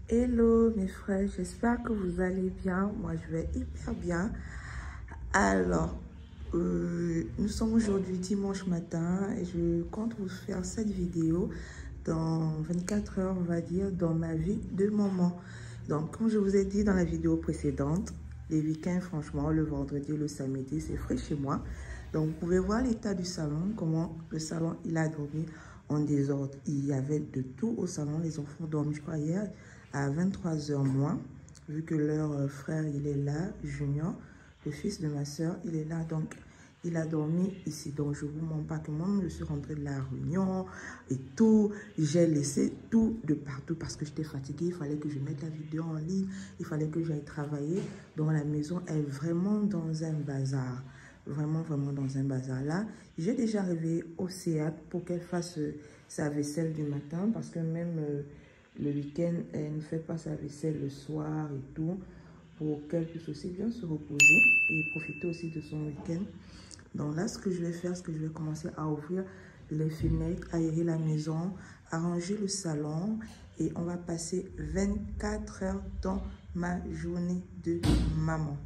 Hello mes frères, j'espère que vous allez bien. Moi je vais hyper bien. Alors, nous sommes aujourd'hui dimanche matin et je compte vous faire cette vidéo dans 24 heures, on va dire, dans ma vie de maman. Donc, comme je vous ai dit dans la vidéo précédente, les week-ends, franchement, le vendredi et le samedi, c'est frais chez moi. Donc, vous pouvez voir l'état du salon, comment le salon, il a dormi en désordre. Il y avait de tout au salon. Les enfants dorment, je crois, hier à 23 h moins, vu que leur frère, il est là, Junior, le fils de ma soeur, il est là. Donc, il a dormi ici. Donc, je ne vous mens pas que moi, je suis rentrée de la réunion et tout. J'ai laissé tout de partout parce que j'étais fatiguée. Il fallait que je mette la vidéo en ligne. Il fallait que j'aille travailler. Donc, la maison est vraiment dans un bazar. Vraiment dans un bazar. Là, j'ai déjà réveillé Océane pour qu'elle fasse sa vaisselle du matin parce que même le week-end, elle ne fait pas sa vaisselle le soir et tout pour qu'elle puisse aussi bien se reposer et profiter aussi de son week-end. Donc là, ce que je vais faire, c'est que je vais commencer à ouvrir les fenêtres, aérer la maison, arranger le salon et on va passer 24 heures dans ma journée de maman.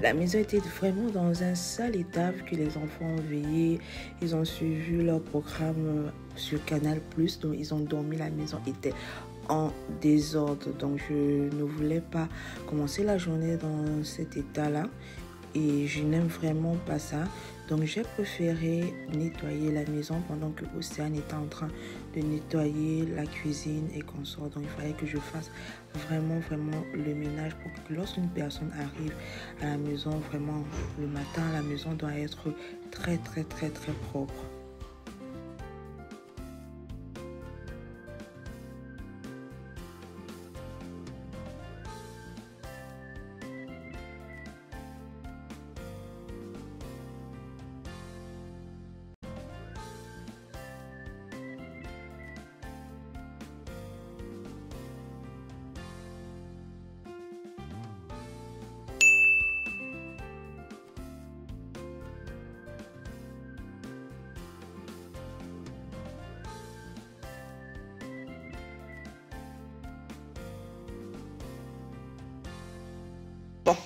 La maison était vraiment dans un sale état vu que les enfants ont veillé. Ils ont suivi leur programme sur Canal+. Donc, ils ont dormi. La maison était en désordre. Donc, je ne voulais pas commencer la journée dans cet état-là. Et je n'aime vraiment pas ça. Donc, j'ai préféré nettoyer la maison pendant que Océane était en train de nettoyer la cuisine et qu'on sort. Donc, il fallait que je fasse vraiment le ménage pour que lorsqu'une personne arrive à la maison, vraiment le matin, la maison doit être très propre. Bon,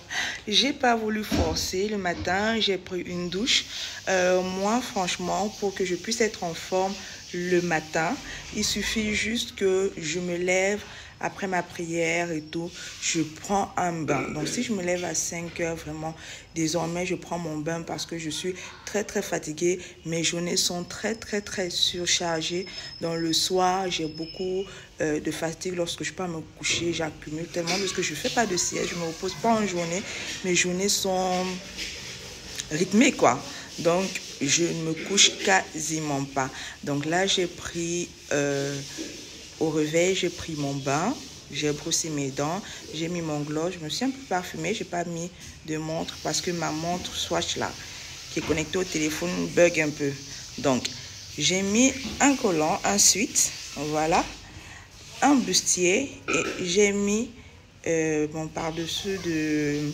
j'ai pas voulu forcer le matin, j'ai pris une douche. Moi, franchement, pour que je puisse être en forme le matin, il suffit juste que je me lève après ma prière et tout, je prends un bain. Donc, si je me lève à 5 h, vraiment, désormais, je prends mon bain parce que je suis très fatiguée. Mes journées sont très surchargées. Donc, le soir, j'ai beaucoup de fatigue. Lorsque je pars me coucher, j'accumule tellement parce que je ne fais pas de sieste, je ne me repose pas en journée. Mes journées sont rythmées, quoi. Donc, je ne me couche quasiment pas. Donc là, j'ai pris... au réveil, j'ai pris mon bain, j'ai brossé mes dents, j'ai mis mon gloss, je me suis un peu parfumée, j'ai pas mis de montre parce que ma montre Swatch là, qui est connectée au téléphone, bug un peu. Donc, j'ai mis un collant, ensuite, voilà, un bustier et j'ai mis mon par-dessus de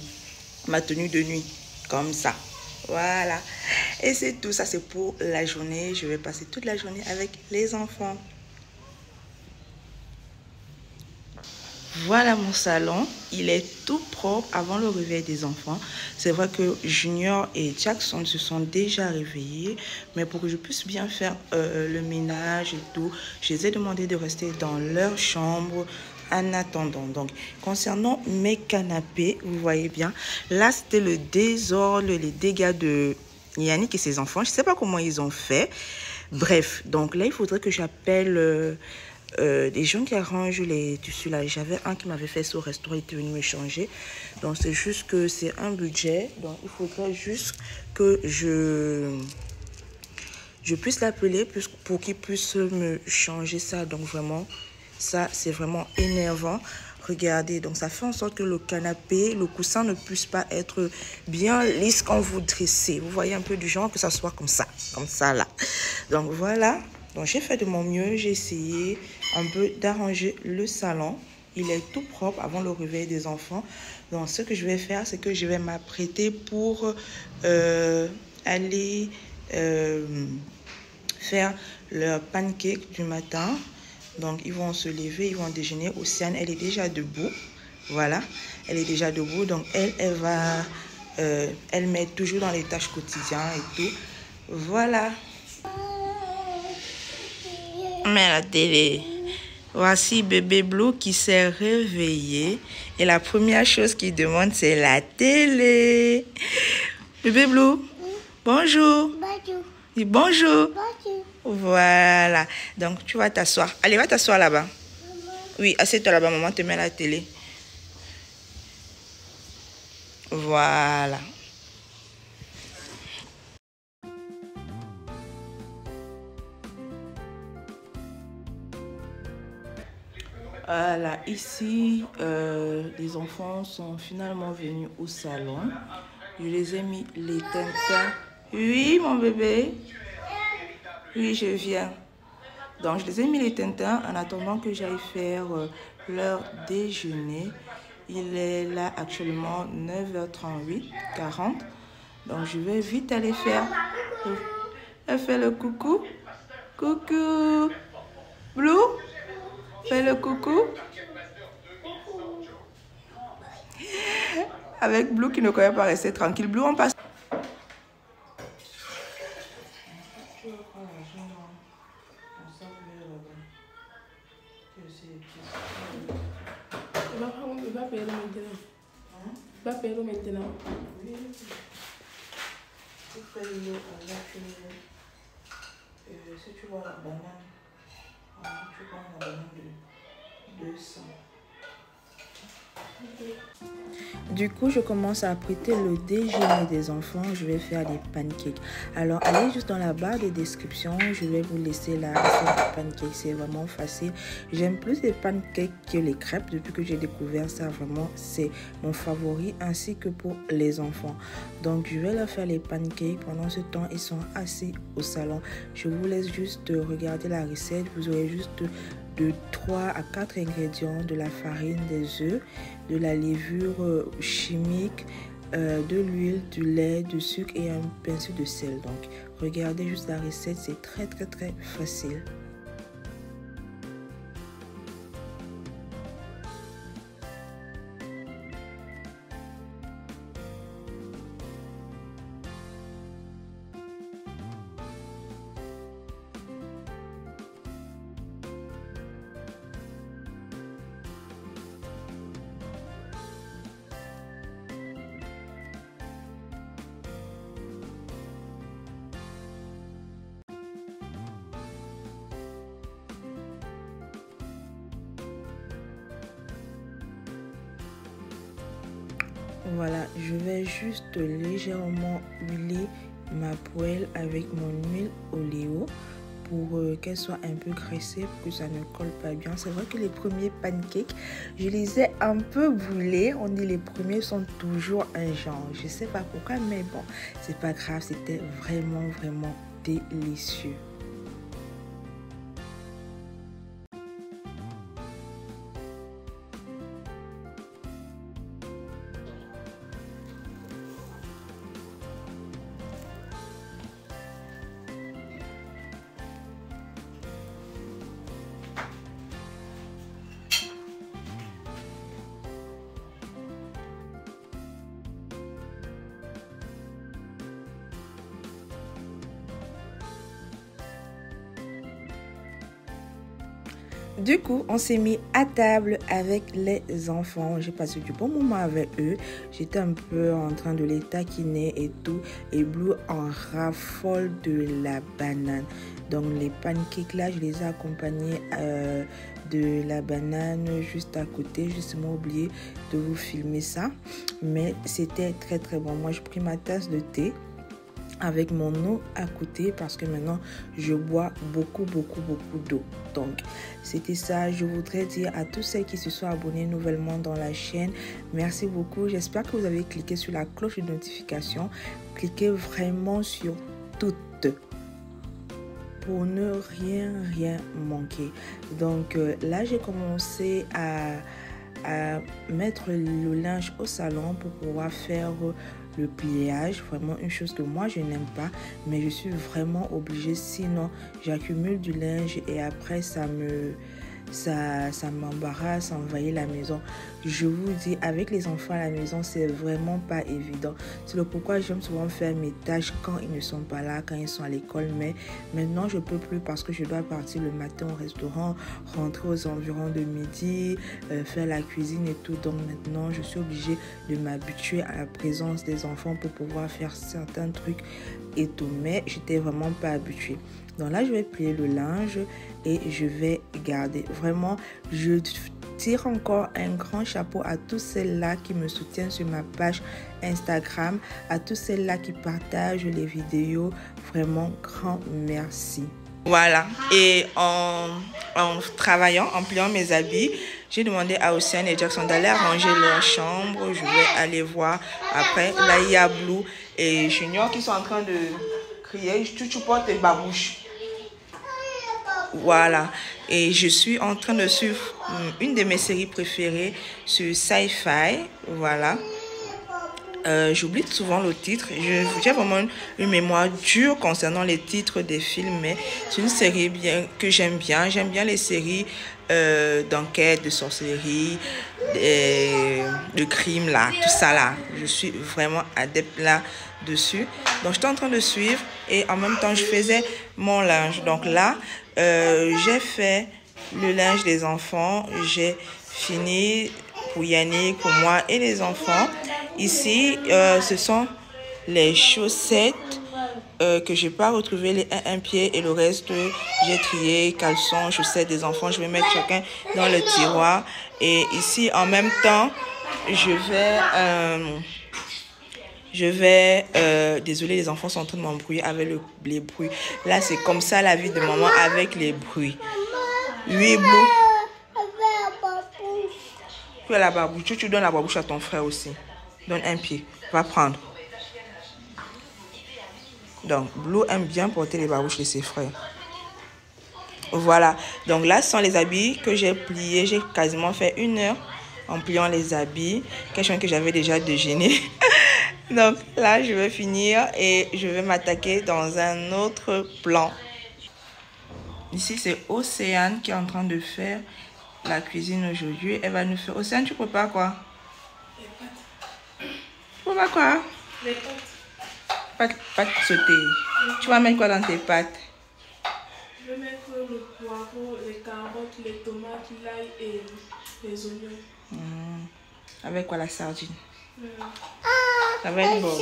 ma tenue de nuit, comme ça. Voilà. Et c'est tout, ça c'est pour la journée. Je vais passer toute la journée avec les enfants. Voilà mon salon, il est tout propre avant le réveil des enfants. C'est vrai que Junior et Jackson se sont déjà réveillés, mais pour que je puisse bien faire le ménage et tout, je les ai demandé de rester dans leur chambre en attendant. Donc, concernant mes canapés, vous voyez bien, là c'était le désordre, les dégâts de Yannick et ses enfants. Je ne sais pas comment ils ont fait. Bref, donc là il faudrait que j'appelle... des gens qui arrangent les tissus là. J'avais un qui m'avait fait ça au restaurant, il était venu me changer. Donc c'est juste que c'est un budget. Donc il faudrait juste que je puisse l'appeler pour qu'il puisse me changer ça. Donc vraiment, ça c'est vraiment énervant. Regardez, donc ça fait en sorte que le canapé, le coussin ne puisse pas être bien lisse quand vous dressez. Vous voyez un peu du genre que ça soit comme ça là. Donc voilà. Donc j'ai fait de mon mieux, j'ai essayé un peu d'arranger le salon. il est tout propre avant le réveil des enfants. Donc, ce que je vais faire, c'est que je vais m'apprêter pour aller faire leur pancake du matin. Donc, ils vont se lever, ils vont déjeuner. Océane, elle est déjà debout. Voilà, elle est déjà debout. Donc, elle va... elle met toujours dans les tâches quotidiennes et tout. Voilà. Mais la télé. Voici bébé Blue qui s'est réveillé. Et la première chose qu'il demande, c'est la télé. Bébé Blue, bonjour. Bonjour. Dis bonjour. Bonjour. Voilà. Donc, tu vas t'asseoir. Allez, va t'asseoir là-bas. Oui, assieds-toi là-bas. Maman te met la télé. Voilà. Voilà, ici, les enfants sont finalement venus au salon. Je les ai mis les tintins. Oui, mon bébé. Oui, je viens. Donc, je les ai mis les tintins en attendant que j'aille faire leur déjeuner. Il est là actuellement 9h38, 40. Donc, je vais vite aller faire. Elle fait le coucou. Coucou. Blue, fais le coucou. Avec Blue qui ne connaît pas rester tranquille. Blue, on passe. Va payer maintenant. Va payer maintenant. Oui. Tu fais l'eau avec... si tu vois la banane, tu prends la banane de 200. Du coup, je commence à apprêter le déjeuner des enfants. Je vais faire des pancakes. Alors, allez juste dans la barre de description. Je vais vous laisser la recette de pancakes. C'est vraiment facile. J'aime plus les pancakes que les crêpes. Depuis que j'ai découvert ça, vraiment, c'est mon favori. Ainsi que pour les enfants. Donc, je vais leur faire les pancakes. Pendant ce temps, ils sont assis au salon. Je vous laisse juste regarder la recette. Vous aurez juste de 3 à 4 ingrédients, de la farine, des œufs, de la levure chimique, de l'huile, du lait, du sucre et un pincée de sel. Donc, regardez juste la recette, c'est très facile. Voilà, je vais juste légèrement huiler ma poêle avec mon huile oléo pour qu'elle soit un peu graissée, pour que ça ne colle pas bien. C'est vrai que les premiers pancakes, je les ai un peu brûlés. On dit les premiers sont toujours un genre. Je sais pas pourquoi, mais bon, c'est pas grave. C'était vraiment délicieux. Du coup, on s'est mis à table avec les enfants. J'ai passé du bon moment avec eux. J'étais un peu en train de les taquiner et tout. Et Blue en raffole de la banane. Donc les pancakes là, je les ai accompagnés de la banane juste à côté. J'ai justement oublié de vous filmer ça. Mais c'était très bon. Moi, j'ai pris ma tasse de thé avec mon eau à côté parce que maintenant je bois beaucoup d'eau. Donc c'était ça. Je voudrais dire à tous ceux qui se sont abonnés nouvellement dans la chaîne, merci beaucoup. J'espère que vous avez cliqué sur la cloche de notification. Cliquez vraiment sur toutes pour ne rien manquer. Donc là, j'ai commencé à mettre le linge au salon pour pouvoir faire le pliage, vraiment une chose que moi je n'aime pas, mais je suis vraiment obligée, sinon j'accumule du linge et après ça m'embarrasse, ça envahit la maison. Je vous dis, avec les enfants à la maison, c'est vraiment pas évident. C'est le pourquoi j'aime souvent faire mes tâches quand ils ne sont pas là, quand ils sont à l'école. Mais maintenant, je peux plus parce que je dois partir le matin au restaurant, rentrer aux environs de midi, faire la cuisine et tout. Donc maintenant, je suis obligée de m'habituer à la présence des enfants pour pouvoir faire certains trucs et tout. Mais j'étais vraiment pas habituée. Donc là, je vais plier le linge et je vais garder. Vraiment, je tire encore un grand chapeau à tous celles-là qui me soutiennent sur ma page Instagram, à tous celles-là qui partagent les vidéos. Vraiment, grand merci. Voilà, et en travaillant, en pliant mes habits, j'ai demandé à Océane et Jackson d'aller arranger leur chambre. Je vais aller voir après. Là, il y a Blue et Junior qui sont en train de crier. Tu portes tes babouches. Voilà, et je suis en train de suivre une de mes séries préférées sur Sci-Fi. Voilà. J'oublie souvent le titre. J'ai vraiment une mémoire dure concernant les titres des films, mais c'est une série que j'aime bien. J'aime bien les séries d'enquête, de sorcellerie, de crime, là, tout ça là. Je suis vraiment adepte là-dessus. Donc, j'étais en train de suivre et en même temps, je faisais mon linge. Donc là, j'ai fait le linge des enfants. J'ai fini pour Yannick, pour moi et les enfants. Ici, ce sont les chaussettes que je n'ai pas retrouvé, les un pied et le reste, j'ai trié, caleçons, chaussettes des enfants. Je vais mettre chacun dans le tiroir. Et ici, en même temps, désolé, les enfants sont en train de m'embrouiller avec les bruits. Là, c'est comme ça la vie de maman avec les bruits. Oui, Blue. Tu as la babouche. Tu donnes la babouche à ton frère aussi. Donne un pied. Va prendre. Donc, Blue aime bien porter les babouches de ses frères. Voilà. Donc là, ce sont les habits que j'ai pliés. J'ai quasiment fait 1 heure en pliant les habits. Quelque chose que j'avais déjà déjeuné. Donc là, je vais finir et je vais m'attaquer dans un autre plan. Ici, c'est Océane qui est en train de faire la cuisine aujourd'hui. Elle va nous faire... Océane, tu prépares quoi? Les pâtes. Tu prépares quoi? Les pâtes. Pâtes sautées. Tu vas mettre quoi dans tes pâtes? Je vais mettre le poireau, les carottes, les tomates, l'ail et les oignons. Avec quoi, la sardine? Ça va être bon.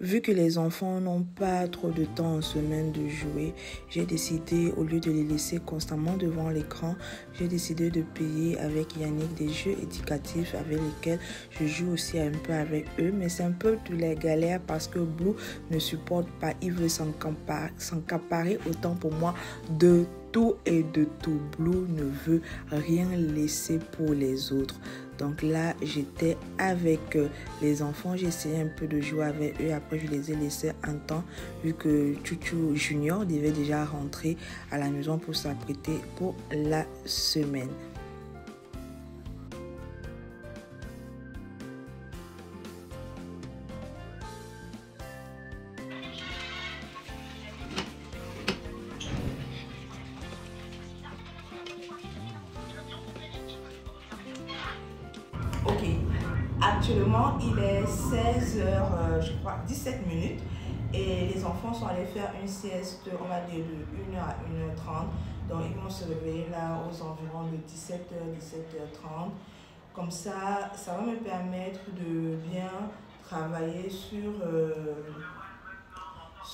Vu que les enfants n'ont pas trop de temps en semaine de jouer, j'ai décidé, au lieu de les laisser constamment devant l'écran, j'ai décidé de payer avec Yannick des jeux éducatifs avec lesquels je joue aussi un peu avec eux. Mais c'est un peu de la galère parce que Blue ne supporte pas, il veut s'encaparer autant pour moi de tout et de tout. Blue ne veut rien laisser pour les autres. Donc là, j'étais avec les enfants. J'ai essayé un peu de jouer avec eux. Après, je les ai laissés un temps vu que Chouchou Junior devait déjà rentrer à la maison pour s'apprêter pour la semaine. Ok, actuellement il est 16h, je crois, 17 minutes et les enfants sont allés faire une sieste, on va dire de 1h à 1h30. Donc ils vont se réveiller là aux environs de 17h, 17h30. Comme ça, ça va me permettre de bien travailler sur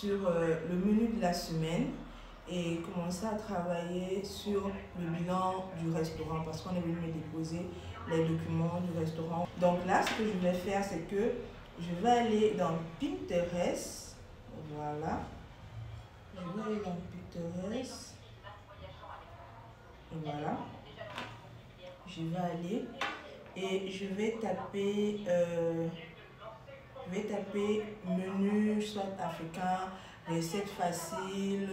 le menu de la semaine et commencer à travailler sur le bilan du restaurant parce qu'on est venu me déposer les documents du restaurant. Donc là, ce que je vais faire, c'est que je vais aller dans Pinterest. Voilà. Je vais aller dans Pinterest. Voilà. Je vais aller et je vais taper je vais taper menu, soit africain, recette facile,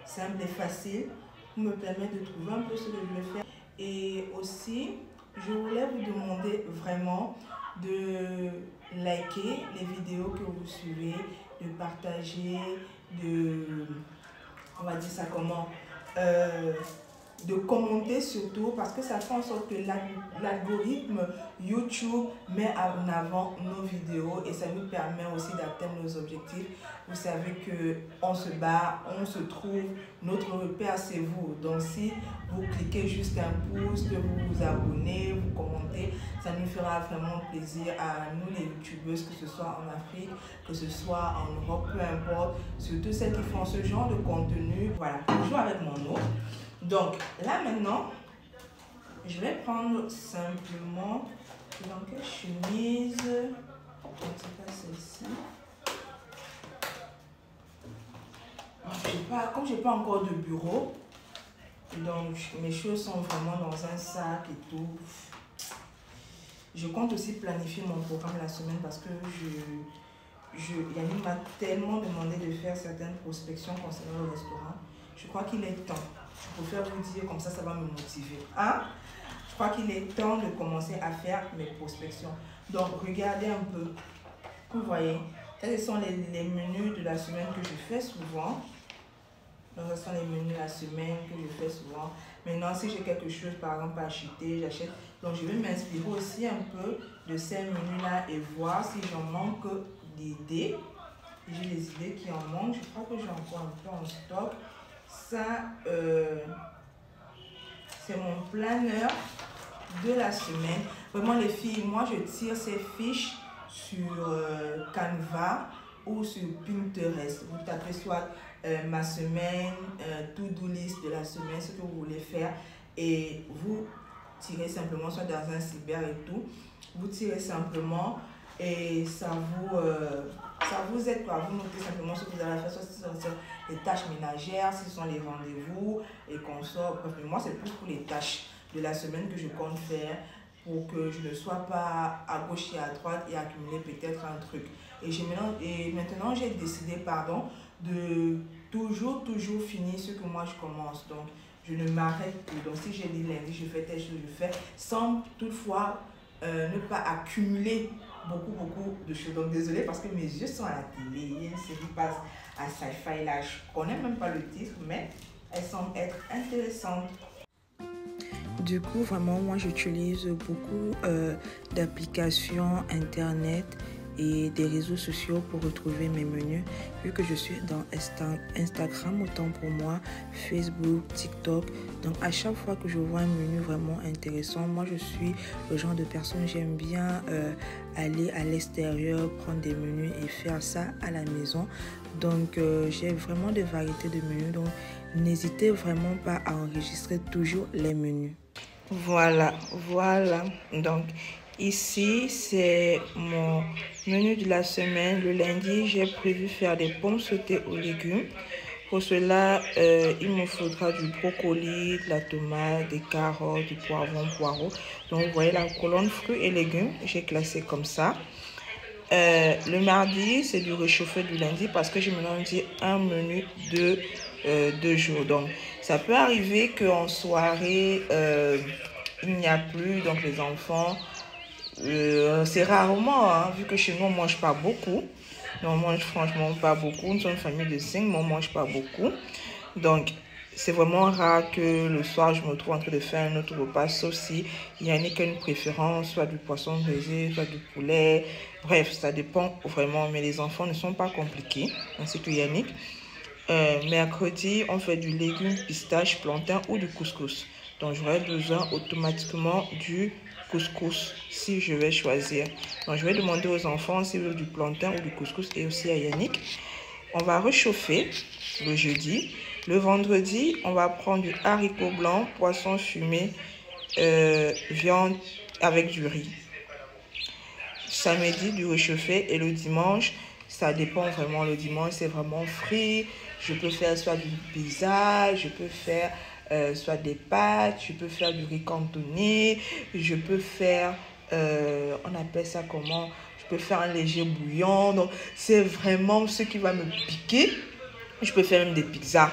simple et facile, pour me permettre de trouver un peu ce que je vais faire. Et aussi, je voulais vous demander vraiment de liker les vidéos que vous suivez, de partager, on va dire ça comment, de commenter surtout, parce que ça fait en sorte que l'algorithme YouTube met en avant nos vidéos et ça nous permet aussi d'atteindre nos objectifs. Vous savez qu'on se bat, on se trouve, notre repère c'est vous. Donc si vous cliquez juste un pouce, que vous vous abonnez, vous commentez, ça nous fera vraiment plaisir à nous les youtubeuses, que ce soit en Afrique, que ce soit en Europe, peu importe, surtout celles qui font ce genre de contenu. Voilà, toujours avec mon autre. Donc là maintenant, je vais prendre simplement dans quelle chemise, je ne sais pas celle-ci. Comme je n'ai pas encore de bureau, donc mes choses sont vraiment dans un sac et tout. Je compte aussi planifier mon programme la semaine parce que Yannick m'a tellement demandé de faire certaines prospections concernant le restaurant. Je crois qu'il est temps. Je préfère vous dire comme ça va me motiver. Hein? Je crois qu'il est temps de commencer à faire mes prospections. Donc, regardez un peu. Vous voyez, ce sont les menus de la semaine que je fais souvent. Donc, ce sont les menus de la semaine que je fais souvent. Maintenant, si j'ai quelque chose, par exemple, à acheter, j'achète. Donc, je vais m'inspirer aussi un peu de ces menus-là et voir si j'en manque d'idées. J'ai des idées qui en manquent. Je crois que j'ai encore un peu en stock. Ça, c'est mon planeur de la semaine. Vraiment, les filles, moi, je tire ces fiches sur Canva ou sur Pinterest. Vous tapez soit ma semaine, to-do list de la semaine, ce que vous voulez faire, et vous tirez simplement, soit dans un cyber et tout, vous tirez simplement et ça vous aide quoi. Vous notez simplement ce que vous allez faire, soit si ce sont les tâches ménagères, si ce sont les rendez-vous et qu'on sort. Bref, moi, c'est plus pour les tâches de la semaine que je compte faire pour que je ne sois pas à gauche et à droite et accumuler peut-être un truc. Et maintenant, j'ai décidé, de toujours finir ce que moi je commence. Donc, je ne m'arrête plus. Donc, si j'ai dit lundi, je fais telle chose, je fais, sans toutefois ne pas accumuler beaucoup de choses. Donc, désolé parce que mes yeux sont à la télé. Il y a une série passe à Sci-Fi là. Je ne connais même pas le titre, mais elles semblent être intéressantes. Du coup, vraiment, moi, j'utilise beaucoup d'applications Internet et des réseaux sociaux pour retrouver mes menus. Vu que je suis dans Instagram, autant pour moi, Facebook, TikTok. Donc, à chaque fois que je vois un menu vraiment intéressant, moi, je suis le genre de personne, j'aime bien aller à l'extérieur, prendre des menus et faire ça à la maison. Donc, j'ai vraiment des variétés de menus. Donc, n'hésitez vraiment pas à enregistrer toujours les menus. Voilà. Donc, ici, c'est mon menu de la semaine. Le lundi, j'ai prévu faire des pommes sautées aux légumes. Pour cela, il me faudra du brocoli, de la tomate, des carottes, du poireau. Donc, vous voyez la colonne fruits et légumes, j'ai classé comme ça. Le mardi, c'est du réchauffé du lundi parce que je me dis un menu de 2 jours. Donc, ça peut arriver qu'en soirée, il n'y a plus, donc les enfants, c'est rarement, hein, vu que chez nous, on ne mange pas beaucoup. Nous, on mange franchement pas beaucoup. Nous sommes une famille de 5, mais on ne mange pas beaucoup. Donc, c'est vraiment rare que le soir, je me trouve en train de faire un autre repas, sauf si il y a une préférence, soit du poisson braisé, soit du poulet. Bref, ça dépend vraiment. Mais les enfants ne sont pas compliqués, ainsi que Yannick. Mercredi, on fait du légume, pistache, plantain ou du couscous. Donc, j'aurai besoin automatiquement du couscous si je vais choisir. Donc, je vais demander aux enfants s'ils veulent du plantain ou du couscous et aussi à Yannick. On va réchauffer le jeudi. Le vendredi, on va prendre du haricot blanc, poisson fumé, viande avec du riz. Samedi, du réchauffé et le dimanche, ça dépend vraiment. Le dimanche, c'est vraiment frit. Je peux faire soit du pizza, je peux faire soit des pâtes, je peux faire du riz cantonné, je peux faire, on appelle ça comment? Je peux faire un léger bouillon. Donc, c'est vraiment ce qui va me piquer. Je peux faire même des pizzas.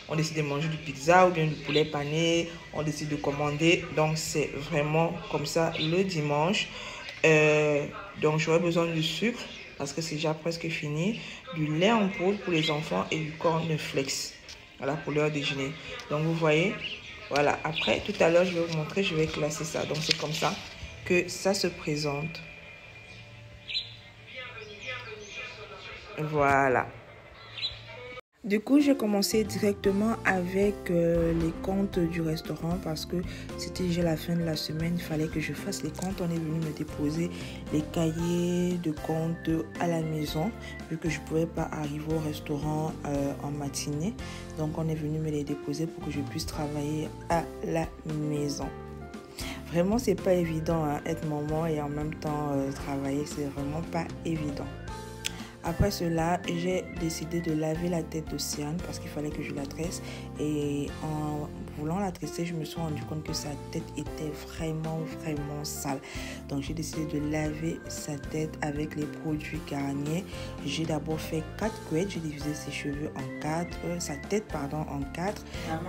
On décide de manger du pizza ou bien du poulet pané. On décide de commander. Donc, c'est vraiment comme ça le dimanche. Donc, j'aurai besoin du sucre parce que c'est déjà presque fini. Du lait en poudre pour les enfants et du cornflakes. Voilà, pour leur déjeuner. Donc, vous voyez, voilà. Après, tout à l'heure, je vais vous montrer, je vais classer ça. Donc, c'est comme ça que ça se présente. Voilà. Du coup, j'ai commencé directement avec les comptes du restaurant parce que c'était déjà la fin de la semaine. Il fallait que je fasse les comptes. On est venu me déposer les cahiers de comptes à la maison vu que je ne pouvais pas arriver au restaurant en matinée. Donc, on est venu me les déposer pour que je puisse travailler à la maison. Vraiment, c'est pas évident hein, être maman et en même temps travailler. C'est vraiment pas évident. Après cela, j'ai décidé de laver la tête d'Océane parce qu'il fallait que je la tresse. Et en voulant la tresser, je me suis rendu compte que sa tête était vraiment sale. Donc, j'ai décidé de laver sa tête avec les produits Garnier. J'ai d'abord fait 4 couettes. J'ai divisé ses cheveux en 4, sa tête pardon, en 4.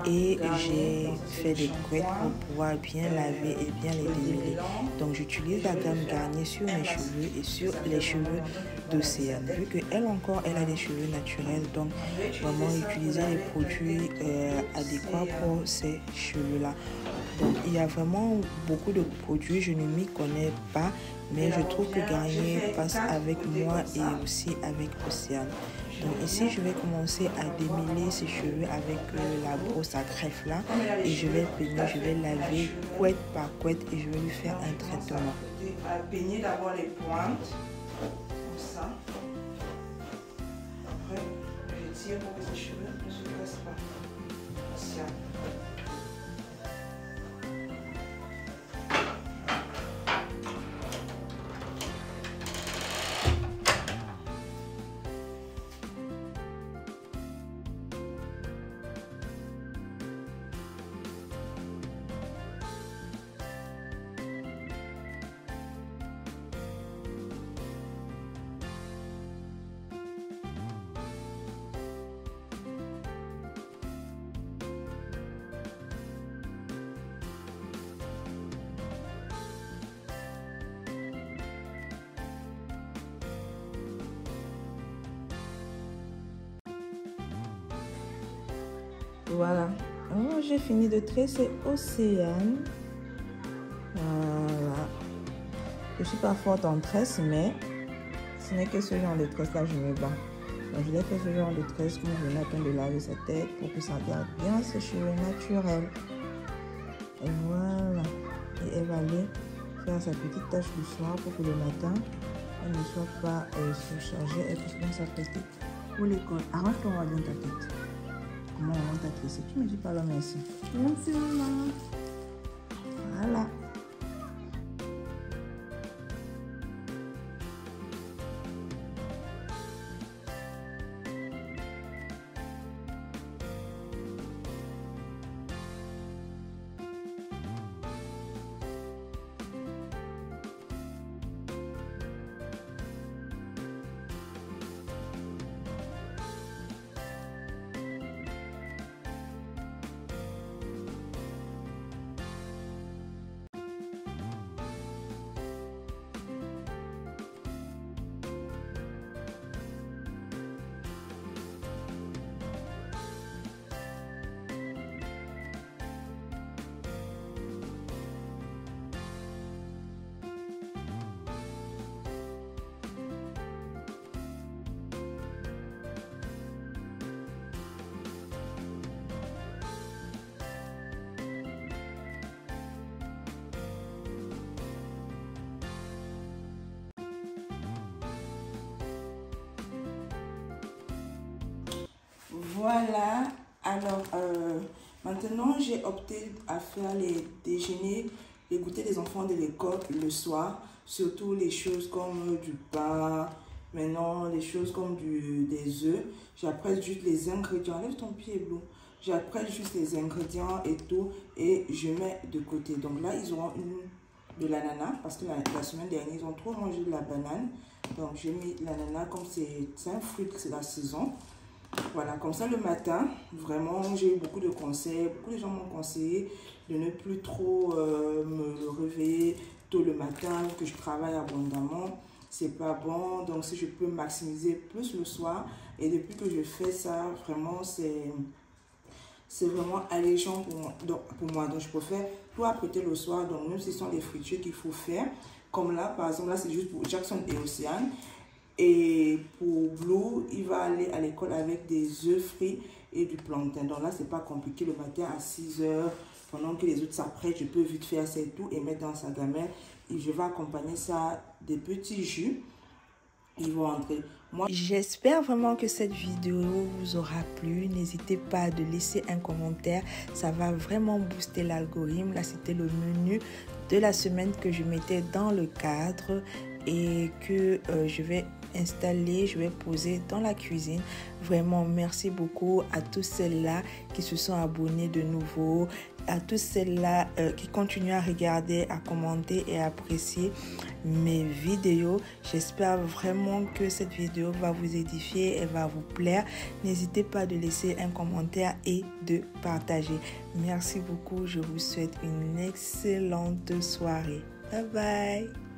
Et j'ai fait des couettes pour pouvoir bien laver et bien les démêler. Donc, j'utilise la gamme Garnier sur mes cheveux et sur les cheveux d'Océane. Vu qu'elle encore, elle a des cheveux naturels, donc vraiment utiliser les produits adéquats pour ces cheveux-là. Donc il y a vraiment beaucoup de produits, je ne m'y connais pas, mais je trouve que Garnier passe avec moi et aussi avec Océane. Donc ici, je vais commencer à démêler ses cheveux avec la brosse à greffe là et je vais peigner, je vais laver couette par couette et je vais lui faire un traitement. Peigner d'abord les pointes. Ça. Après, je tire pour que ses cheveux ne se cassent pas. Patiemment. Voilà, j'ai fini de tresser Océane. Voilà. Je ne suis pas forte en tresse, mais ce n'est que ce genre de tresse là je me bats. Donc je l'ai fait ce genre de tresse où je n'attends de laver sa tête pour que ça garde bien ses cheveux naturels. Et voilà. Et elle va aller faire sa petite tâche du soir pour que le matin, elle ne soit pas surchargée. Elle puisse bien s'apprêter pour l'école. Arrange-toi bien ta tête. Comment on t'a tressé? Tu me dis pas là merci. Merci maman. Voilà. Voilà, alors maintenant j'ai opté à faire les déjeuners, les goûters des enfants de l'école le soir, surtout les choses comme du pain, maintenant les choses comme des œufs. J'apprête juste les ingrédients, lève ton pied Blue, j'apprête juste les ingrédients et tout et je mets de côté. Donc là ils auront de l'ananas parce que la semaine dernière, ils ont trop mangé de la banane. Donc, j'ai mis l'ananas comme c'est un fruit, c'est la saison. Voilà, comme ça le matin, vraiment, j'ai eu beaucoup de conseils. Beaucoup de gens m'ont conseillé de ne plus trop me réveiller tôt le matin, que je travaille abondamment. C'est pas bon, donc si je peux maximiser plus le soir. Et depuis que je fais ça, vraiment, c'est vraiment alléchant pour moi. Donc, je préfère tout apprêter le soir. Donc, même si ce sont des fritures qu'il faut faire, comme là, par exemple, là, c'est juste pour Jackson et Océane. Et pour Blue, il va aller à l'école avec des œufs frits et du plantain. Donc là, c'est pas compliqué. Le matin à 6 h, pendant que les autres s'apprêtent, je peux vite faire ça et tout et mettre dans sa gamelle. Et je vais accompagner ça des petits jus. Ils vont entrer. J'espère vraiment que cette vidéo vous aura plu. N'hésitez pas de laisser un commentaire. Ça va vraiment booster l'algorithme. Là, c'était le menu de la semaine que je mettais dans le cadre et que je vais installer, je vais poser dans la cuisine. Vraiment, merci beaucoup à tous celles-là qui se sont abonnés de nouveau, à tous celles-là qui continuent à regarder, à commenter et à apprécier mes vidéos. J'espère vraiment que cette vidéo va vous édifier et va vous plaire. N'hésitez pas de laisser un commentaire et de partager. Merci beaucoup. Je vous souhaite une excellente soirée. Bye bye.